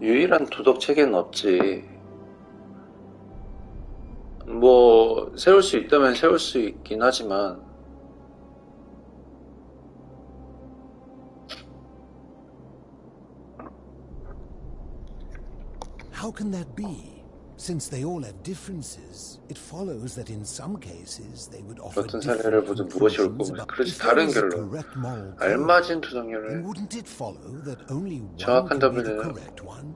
유일한 도덕 체계는 없지. 뭐 세울 수 있다면 세울 수 있긴 하지만 How can that be? Since they all have differences, it follows that in some cases they would offer 어떤 사례를 different 보든 무엇이 옳고 conclusions about 그렇지 if there 다른 is a 결론. correct moral code, 알맞은 then 도덕률을 wouldn't it follow that only one 정확한 can be the 답을 correct one?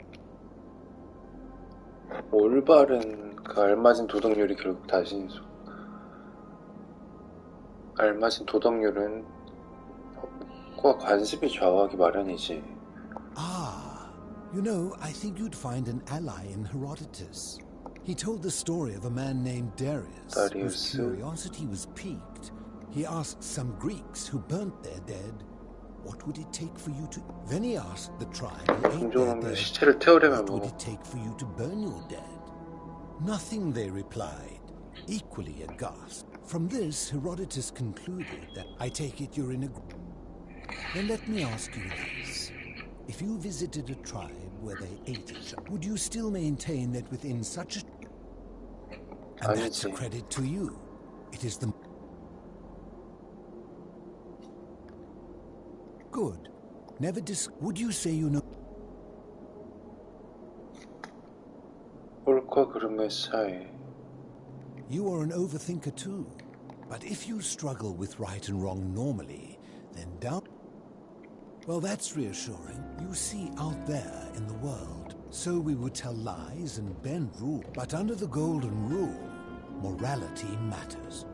올바른 그 알맞은 도덕률이 결국 다시 알맞은 도덕률은 법과 관습이 좌우하기 마련이지. You know, I think you'd find an ally in Herodotus. He told the story of a man named Darius, whose curiosity was piqued. He asked some Greeks who burnt their dead, what would it take for you to... Then he asked the tribe who ate their dead, 시체를 태우려면 what would it take for you to burn your dead? Nothing, they replied, equally aghast. From this, Herodotus concluded that, I take it you're in a... Then let me ask you this. If you visited a tribe where they ate each other, would you still maintain that within such a... And that's a credit to you. It is the... Good. Never Would you say you know... 옳고 그름의 사이. You are an overthinker too. But if you struggle with right and wrong normally, then doubt... Well, that's reassuring. You see, out there in the world, so we would tell lies and bend rules. But under the golden rule, morality matters.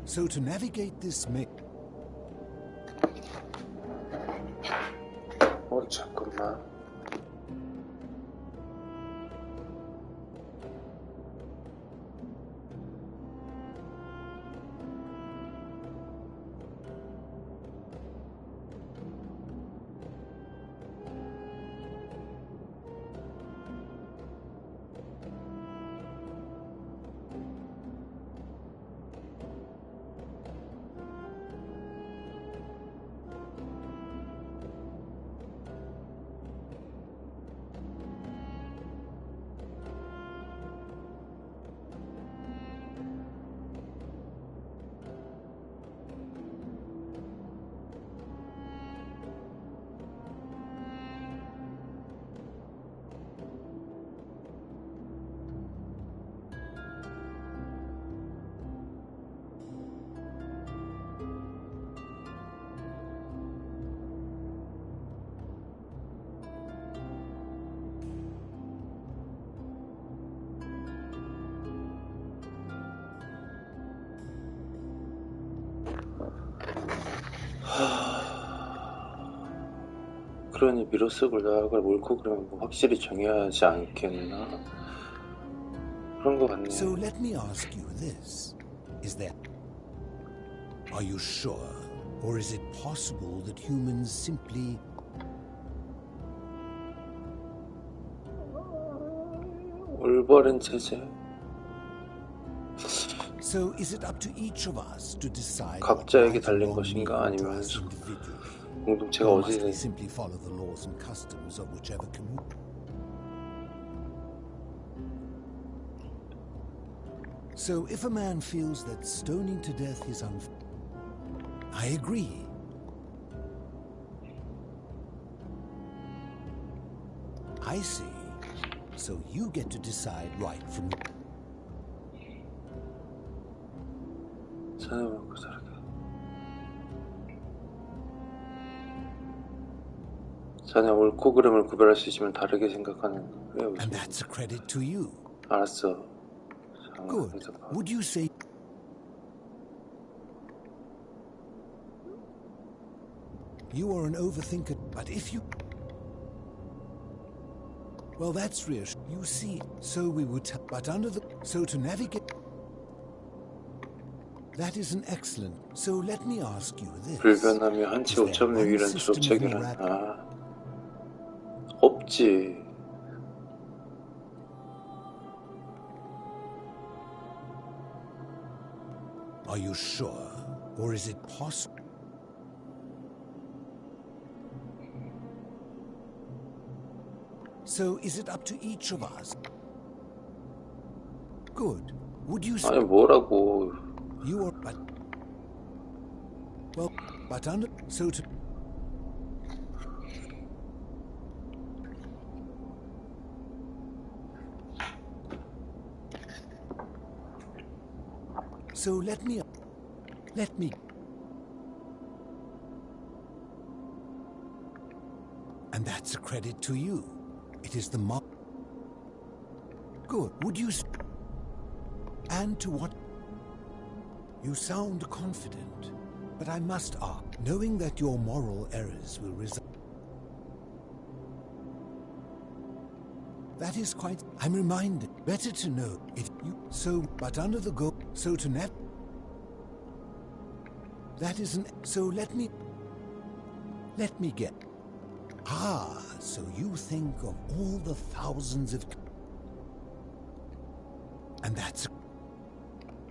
So to navigate this 잠깐만. 그러니 미로쓰고 나아갈 옳고 그름은 뭐 확실히 정해야 하지 않겠나? 그런 것 같네. So let me ask you this. Are you sure? Or is it possible that humans simply... 올바른 제재. So is it up to each of us to decide 각자에게 달린 것인가 아니면 공동체가 어디든 simply follow the laws and customs of whichever community. So if a man feels that stoning to death is unfair, I agree. I see. So you get to decide right from... 자네 먹고 살게. 자네 옳고 그름을 구별할 수 있으면 다르게 생각하는 왜 웃어? And that's a credit to you. 알았어. Good. Would you say... You are an overthinker, but if you... Well, that's reassuring. You see, so we would... But under the... So to navigate... That is an excellent... So let me ask you this. 불변하며 한치 오차없는 유일한 도덕 체계란... 없지. Are you sure? Or is it possible? So is it up to each of us? Good. Would you 아니 뭐라고? you are but well but under so to so let me and that's a credit to you. It is the mark. Good. Would you and to what? You sound confident, but I must ask, knowing that your moral errors will result. That is quite. I'm reminded. Better to know if you so, but under the go. So to net. That isn't. So let me get. Ah, so you think of all the thousands of. And that's.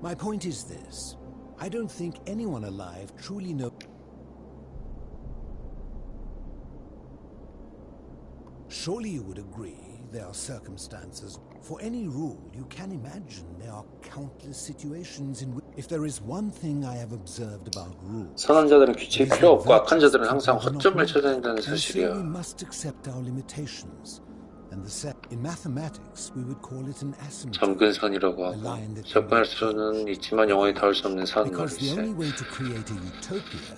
My point is this. I don't think anyone alive truly knows. Surely you would agree there are circumstances. For any rule, you can imagine there are countless situations in which if there is one thing I have observed about rules. 선한 자들은 규칙이 필요 없고 악한 자들은 항상 허점을 찾아낸다는 And so we 사실이야. must accept our limitations. And the set in mathematics we would call it an asymptote. 점근선이라고 하고 접근할 수는 있지만 영원히 닿을 수 없는 선 Because the only 말일세. way to create a utopia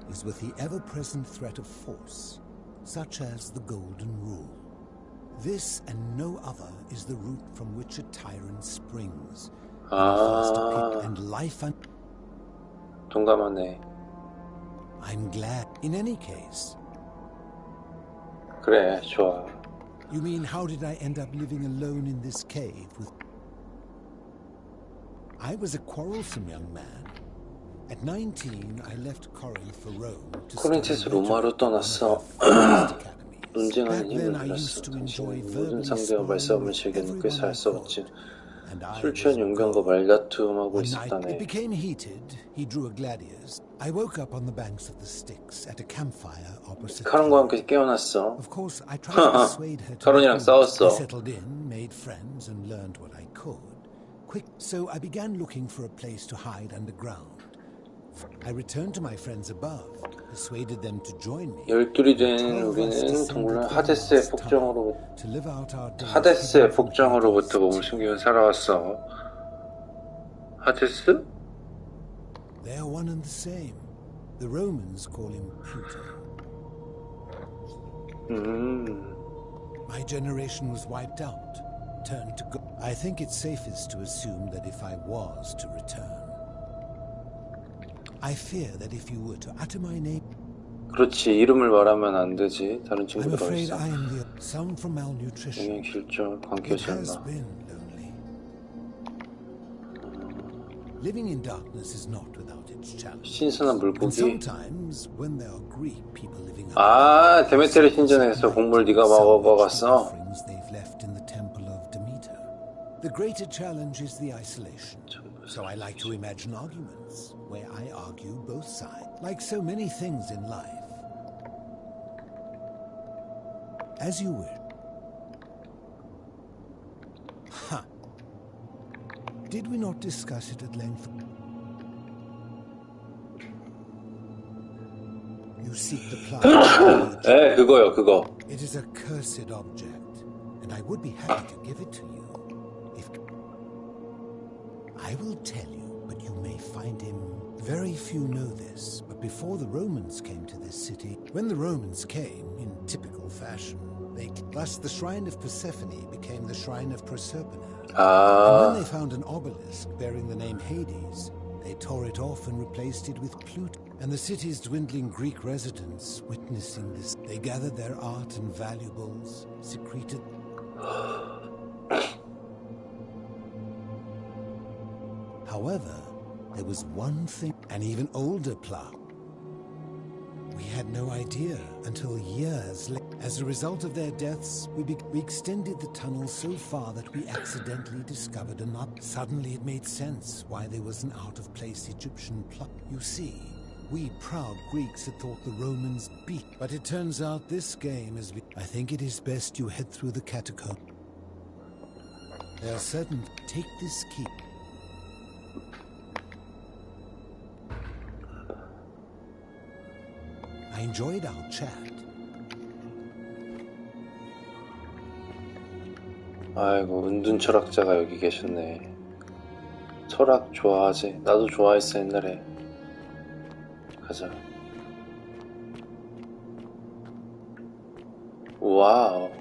is with the ever-present threat of force, such as the golden rule. This and no other is the root from which a tyrant springs. And life and 동감하네. I'm glad. In any case. 그래, 좋아. You mean how did I end up living alone in this cave with... I was a quarrelsome young man. At 19, I left Corinth for Rome to 코린트에서 로마로 떠났어. 논쟁하는 힘을 몰랐어. 당신은 모든 상대와 말싸움을 즐기는 꽤 잘 싸웠지. 술 취한 용병과 말다툼하고 있었다네. It became heated. He drew a gladius. I woke up on the banks of the Styx at a campfire opposite. 카론과 함께 깨어났어. Of course, I tried to persuade her to. 카론이랑 싸웠어. I settled in, made friends, and learned what I could. So I began looking for a place to hide underground. I returned to my friends above, persuaded them to join me. 열둘이 된 우리는 동물은 하데스의 폭정으로부터 몸을 숨기며 살아왔어. 하데스? They are one and the same. The Romans call him Pluto. My generation was wiped out, turned to God. I think it's safest to assume that if I was to return, I fear that if you were to utter my name. 그렇지, 이름을 말하면 안 되지. 다른 I'm 친구들 afraid 어딨어? I am the some from malnutrition. 영양실조, It 광교지 has 않나? been lonely. Living in darkness is not without its challenges. 신선한 And 물고기. sometimes when there are Greek people living 아, 데메테르 신전에서 곡물 네가 먹어봤어? offerings they've left in the temple of Demeter. The greater challenge is the isolation. So I like to imagine arguments where I argue both sides, like so many things in life. As you will. Huh. Did we not discuss it at length? You seek the plant. 에, 그거요, 그거. It is a cursed object, and I would be happy to give it to you. If I will tell you, but you may find him. Very few know this, but before the Romans came to this city, when the Romans came, in typical fashion, thus the shrine of Persephone became the shrine of Proserpine. And when they found an obelisk bearing the name Hades, they tore it off and replaced it with Pluto. And the city's dwindling Greek residents, witnessing this, they gathered their art and valuables, secreted. However, there was one thing, an even older plow. We had no idea until years later. As a result of their deaths, we extended the tunnel so far that we accidentally discovered another. Suddenly it made sense why there was an out-of-place Egyptian plow. You see, We proud Greeks had thought the Romans beat, but it turns out this game is... I think it is best you head through the catacomb. They are certain. Take this key. I enjoyed our chat. 아이고, 은둔 철학자가 여기 계셨네. 철학 좋아하지? 나도 좋아했어, 옛날에. 가자. 와우.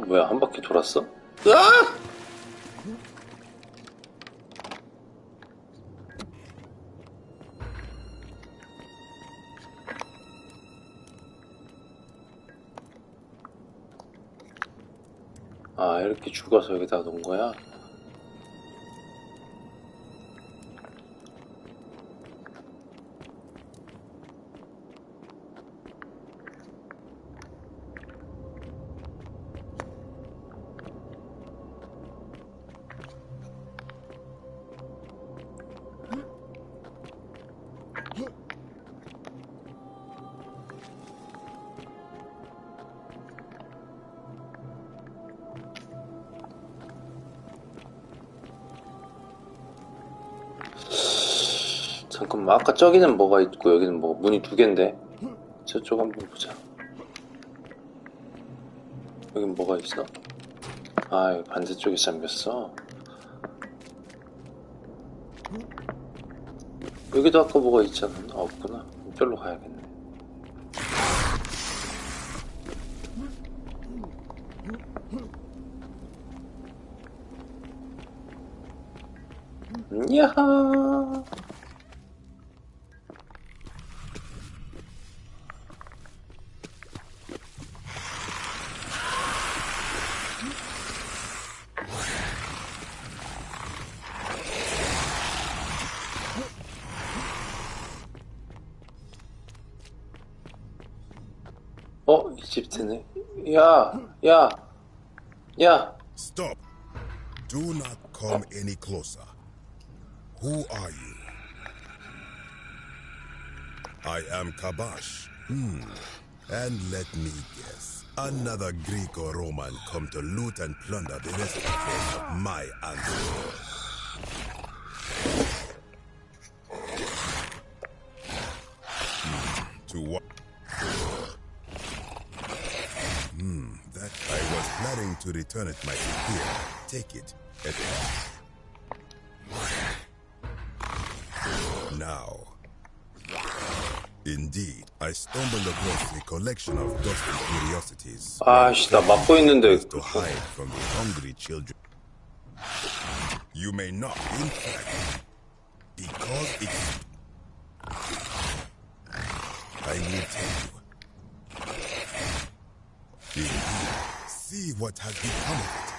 뭐야, 한 바퀴 돌았어? 으악! 아, 이렇게 죽어서 여기다 놓은 거야? 잠깐만, 아까 저기는 뭐가 있고 여기는 뭐 문이 두 개인데? 저쪽 한번 보자. 여긴 뭐가 있어? 아, 여기 반대쪽에 잠겼어. 여기도 아까 뭐가 있지 않았나? 없구나. 이쪽로 가야겠네. 야하. 이집트네. 야. Stop. Do not come any closer. Who are you? I am Kabash. And let me guess. Another Greek or Roman come to loot and plunder the rest of my ancestors. To what? That I was planning to return it myself. Here, take it. Now, indeed, I stumbled across a collection of dusty curiosities. 아씨, 나 막고 있는데. To hide from the hungry children. You may not, in fact, because it's... I will tell you. Indeed, see what has become of it.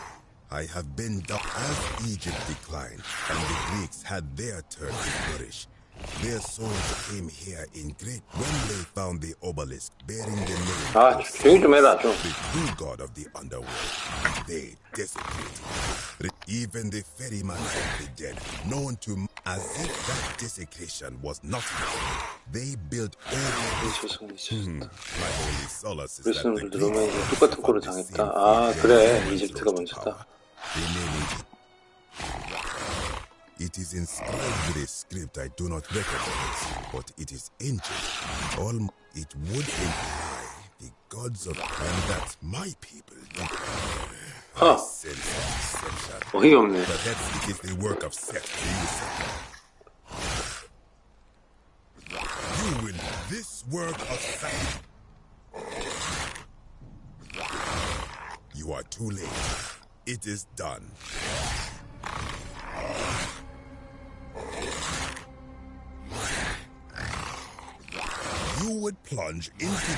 I have been down as Egypt declined, and the Greeks had their turn to flourish. Their souls came here in great when they found the obelisk bearing the name of the true god of the underworld. They desecrated. Even the ferryman of the dead, known to as if that desecration was not enough. They built over my only solace is that the Greeks 똑같은 꼴을 당했다. 아, 그래. 이집트가 먼저다. It is inscribed with a script I do not recognize, but it is ancient. It would imply the gods of and that my people do. 어이없네. Perhaps it is the work of Seth the You will this work of Seth. You are too late. It is done. You would plunge into...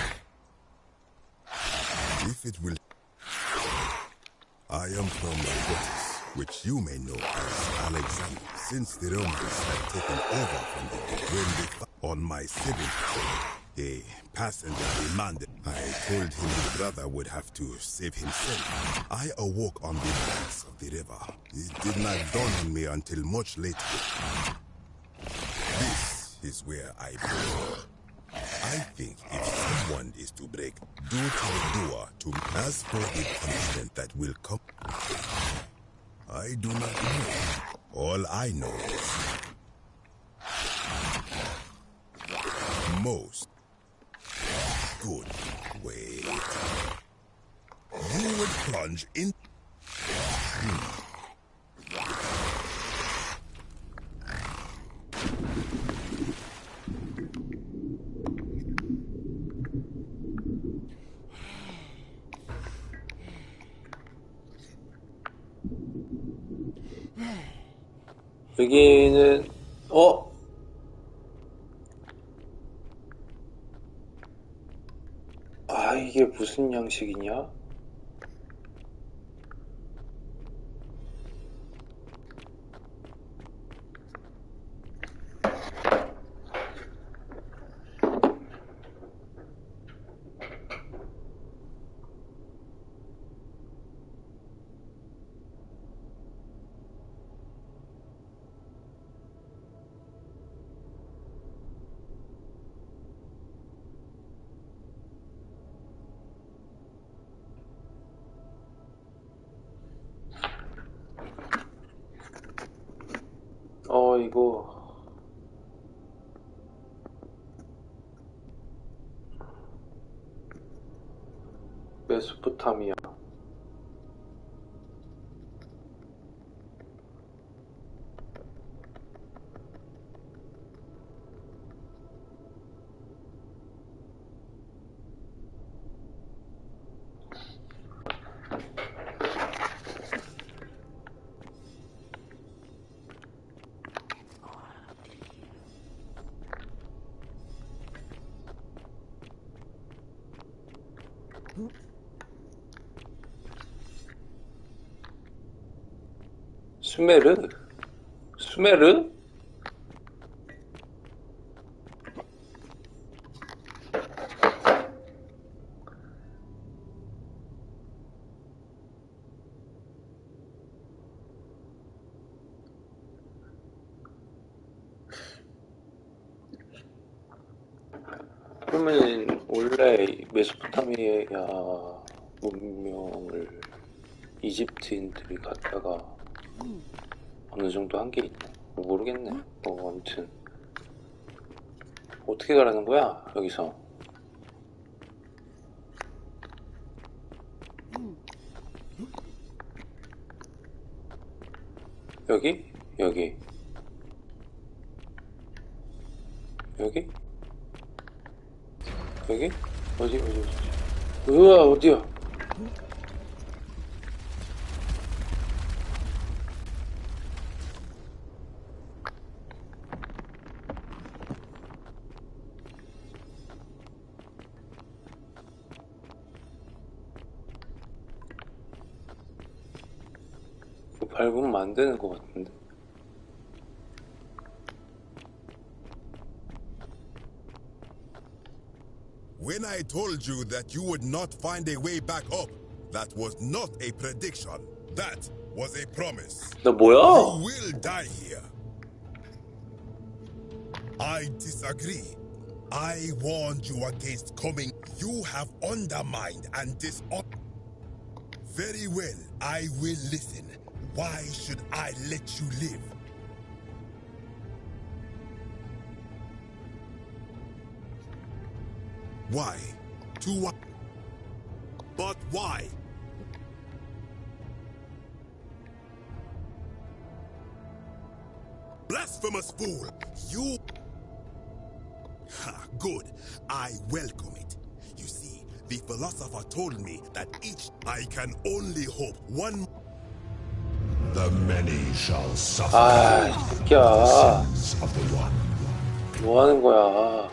If it will... I am from Rhodes, which you may know as Alexander, since the Romans had taken over from the when they on my 7th. A passenger demanded. I told him his brother would have to save himself. I awoke on the banks of the river. It did not dawn on me until much later. This is where I belong. I think if someone is to break, do to the doer to. As for the punishment that will come, I do not know. All I know is most good. Wait. You would plunge in. 여기는 아, 이게 무슨 양식이냐? 이거 메소포타미아. 수메르? 수메르? 그러면 원래 메소포타미아 문명을 이집트인들이 갖다가 어느 정도 한 게 있나? 모르겠네. 아무튼 어떻게 가라는 거야 여기서? 여기? 여기? 여기? 여기? 어디? 우와, 어디야? 밟으면 안 되는 것 같은데. When I told you that you would not find a way back up, that was not a prediction. That was a promise. 너 뭐야? You will die here. I disagree. I warned you against coming. You have undermined and dishonored. Very well, I will listen. Why should I let you live? Why? To what? But why? Blasphemous fool! You... Ha, good. I welcome it. You see, the philosopher told me that each... I can only hope one... The many shall suffer 아, 새끼야. the sins of the one. 뭐 하는 거야?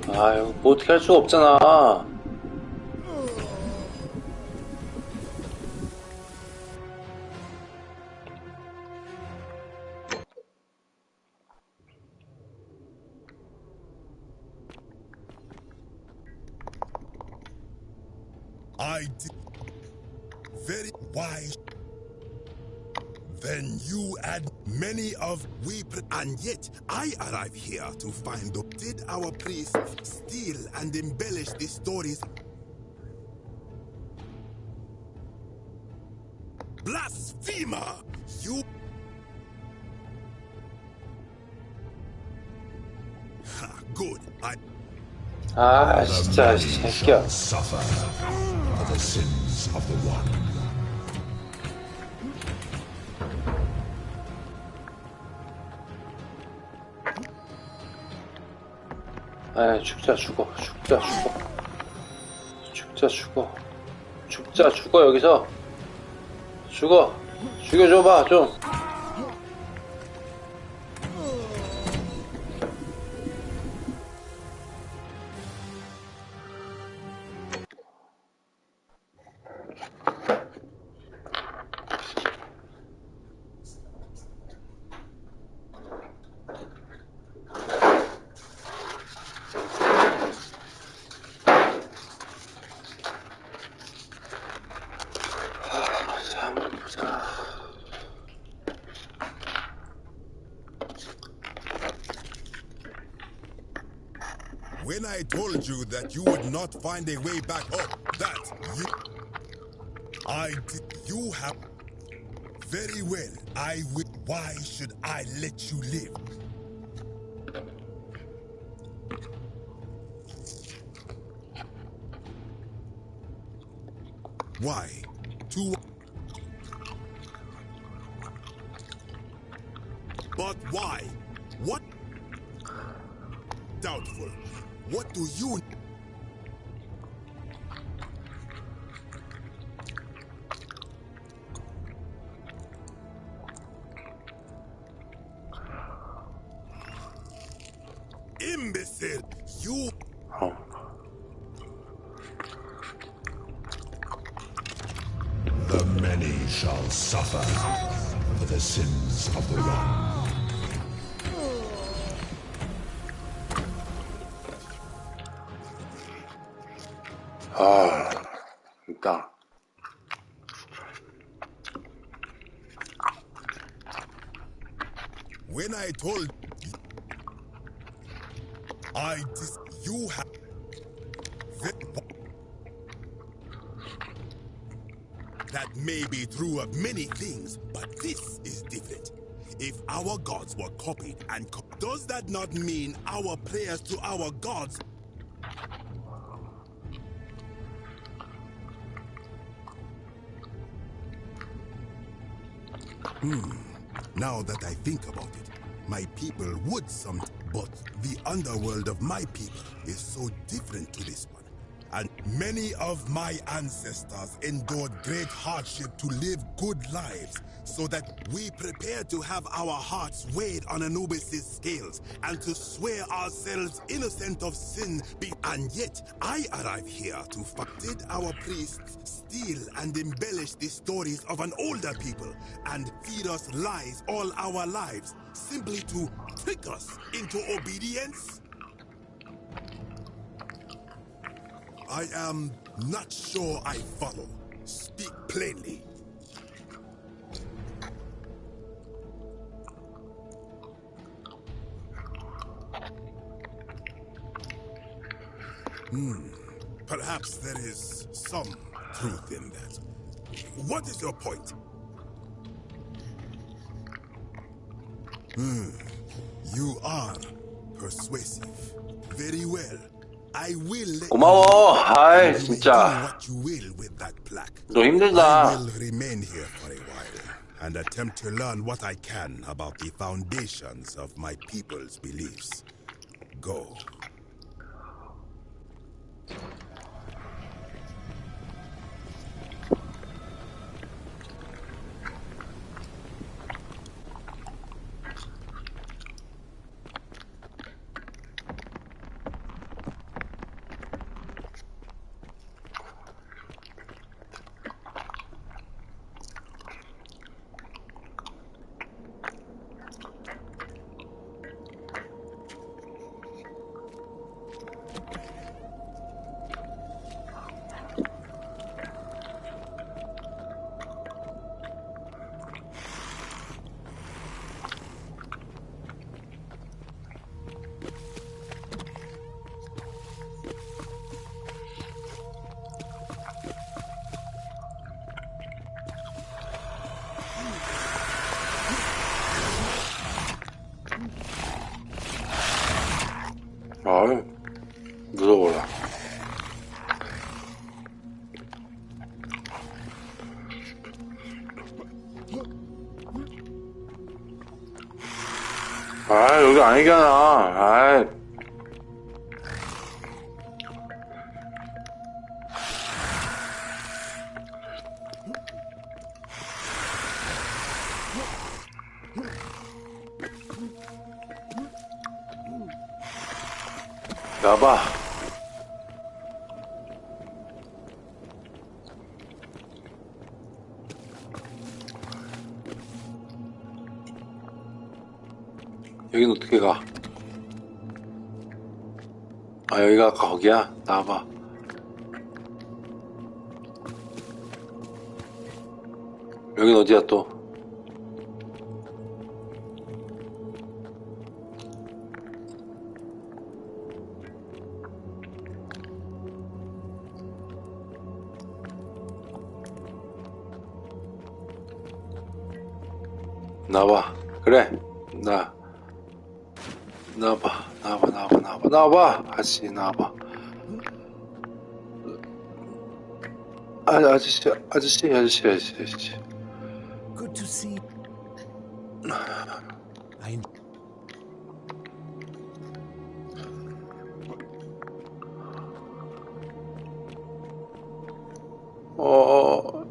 아유, 뭐 어떻게 할 수가 없잖아. I did very wise. Then you add many of and yet I arrive here to find the did our priests steal and embellish the stories? Blasphemer! You good. 아, The 진짜 many 새끼야. shall suffer for the sins of the one. 아, 죽자 죽어. 죽자 죽어 여기서. 죽여줘봐 좀. When I told you that you would not find a way back up, you have very well. I will. Why should I let you live? Why? But why? What? Doubtful. What do you... Imbecile! You... The many shall suffer for the sins of the one. 있다. When I told you have that may be true of many things, but this is different. If our gods were copied and does that not mean our prayers to our gods? Now that I think about it, my people would but the underworld of my people is so different to this one. And many of my ancestors endured great hardship to live good lives, so that we prepare to have our hearts weighed on Anubis' scales, and to swear ourselves innocent of sin. And yet, I arrive here to find. Did our priests steal and embellish the stories of an older people, and feed us lies all our lives, simply to trick us into obedience? I am not sure I follow. Speak plainly. Perhaps there is some truth in that. What is your point? You are persuasive. Very well. I will let 고마워. 아이, you may do 진짜. what you will with that plaque. 너 힘들다. I will remain here for a while and attempt to learn what I can about the foundations of my people's beliefs. Go. 아, 여기 아니잖아. 아, 나봐. 여긴 어떻게 가? 아, 여기가 아까 거기야? 나와봐. 여긴 어디야 또? 나와봐. 그래. 나와봐. 아저씨, 나와봐. 아저씨. Good to see. I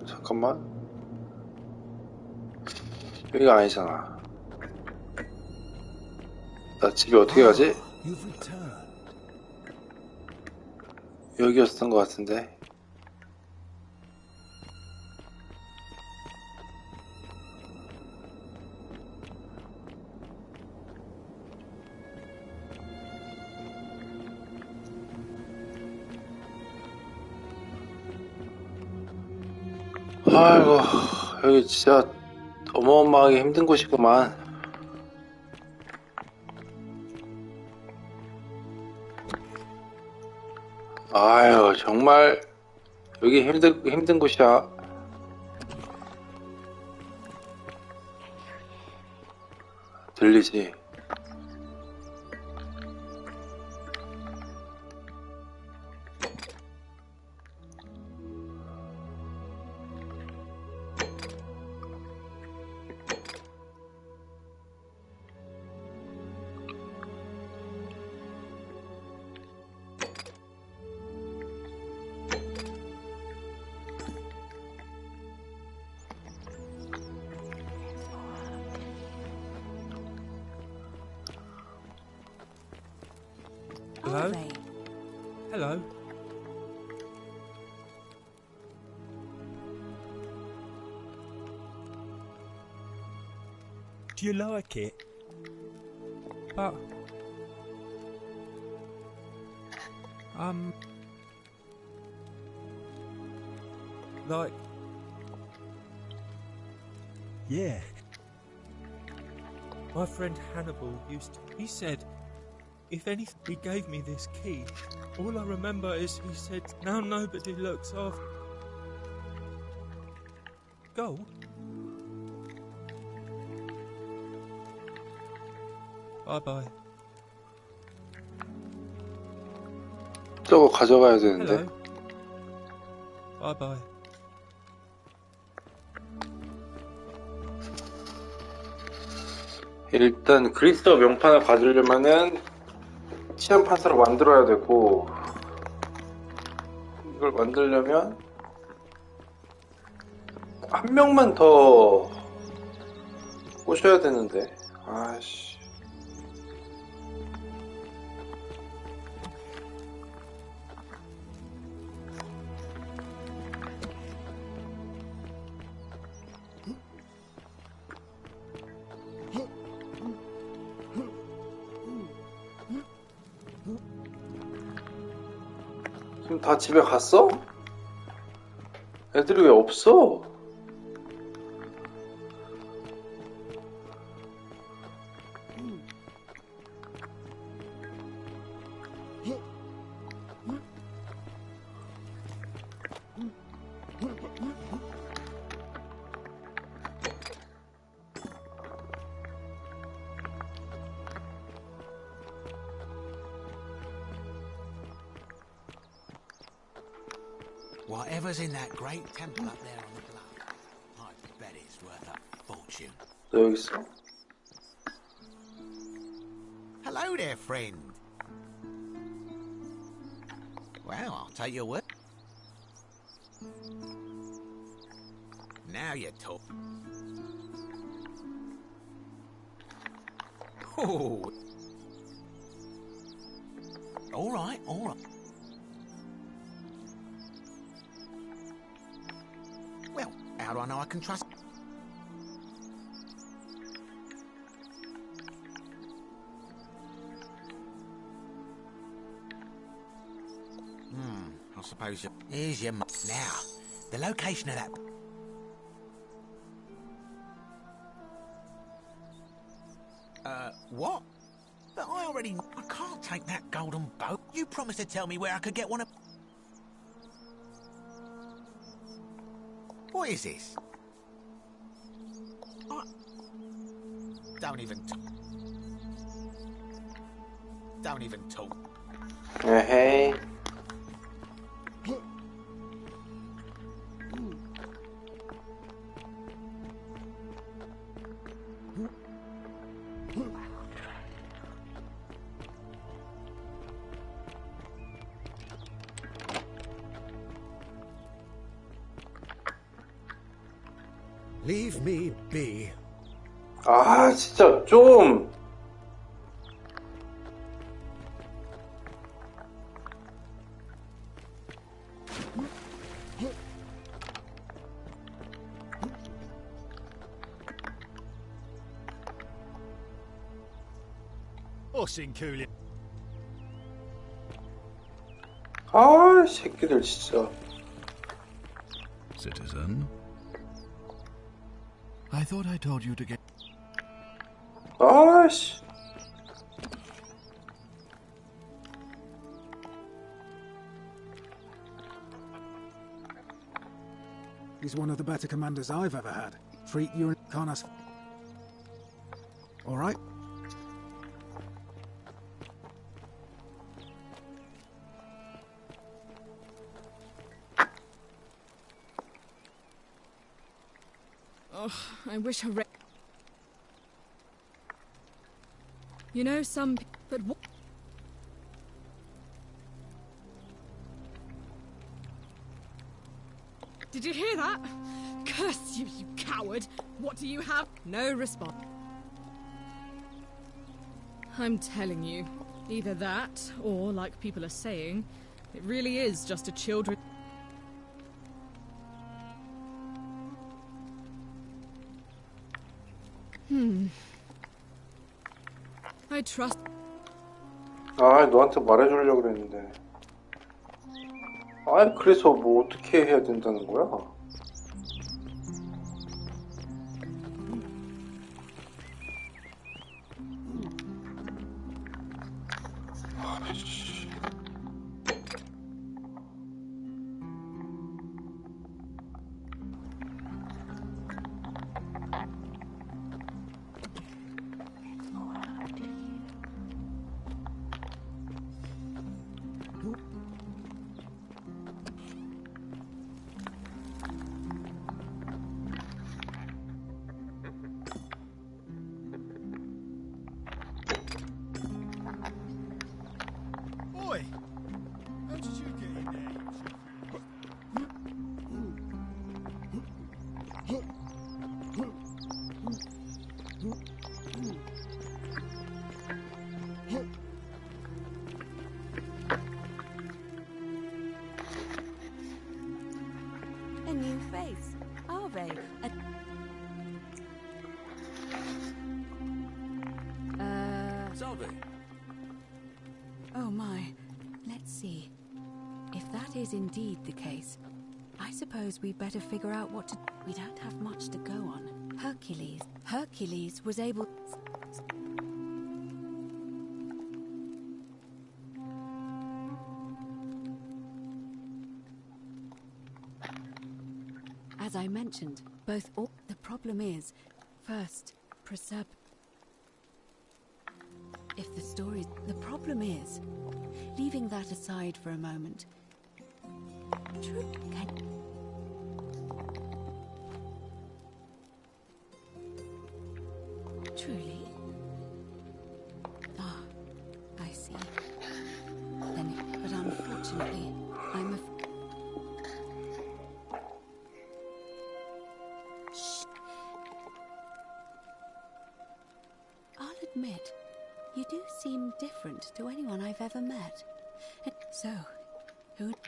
잠깐만. 여기가 아니잖아. 나 집에 어떻게 가지? You've returned. 여기였던 것 같은데. 아이고, 여기 진짜 어마어마하게 힘든 곳이구만. 아유, 정말 여기 힘든 곳이야. 들리지? Hello? Hello? Do you like it? But... Like... Yeah. My friend Hannibal he said, if anything, he gave me this key. All I remember is he said, now nobody looks after... Go? Bye-bye. 저거 가져가야 되는데. Hello. Bye-bye. 일단 그리스어 명판을 가지려면은 치안판사로 만들어야 되고, 이걸 만들려면 한 명만 더 꼬셔야 되는데. 아씨. 지금 다 집에 갔어? 애들이 왜 없어? Whatever's in that great temple up there on the bluff, I bet it's worth a fortune. 너 여기 있어? Hello there, friend. Well, I'll take your word. Now you talk. Oh. All right, all right. Well, how do I know I can trust? I suppose you... Here's your... Now, the location of that... What? But I already... I can't take that golden boat. You promised to tell me where I could get one of... What is this? Don't even talk. Hey. Leave me be. 아, 진짜 좀. Osincoolin. 아, 이 새끼들 진짜. Citizen? I thought I told you to get... 아씨. He's one of the better commanders I've ever had. Treat you and Connors. All right? Oh, I wish I You know, but what? Did you hear that? Curse you, you coward! What do you have? No response. I'm telling you, either that, or, like people are saying, it really is just a children... I trust... 아, 너한테 말해주려고 그랬는데. 아, 그래서 뭐 어떻게 해야 된다는 거야? Oi! How did you get in there? A new face. Are they? Salve. Oh my. Let's see. If that is indeed the case, I suppose we better figure out what to... We don't have much to go on. Hercules was able... As I mentioned, both all... The problem is, first, preserve... If the story... The problem is, leaving that aside for a moment... Truly? Ah, You do seem different to anyone I've ever met. So,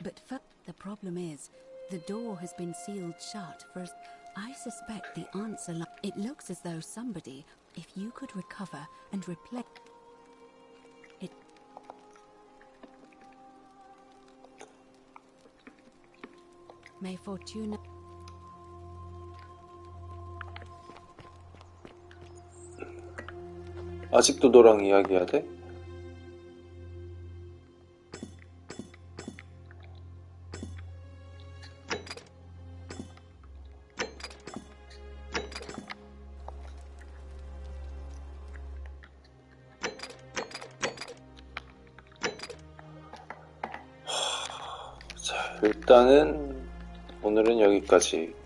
but the problem is, the door has been sealed shut for us. I suspect the answer it looks as though somebody, if you could recover and replace it. May Fortuna. 아직도 너랑 이야기해야 돼? 자, 일단은 오늘은 여기까지.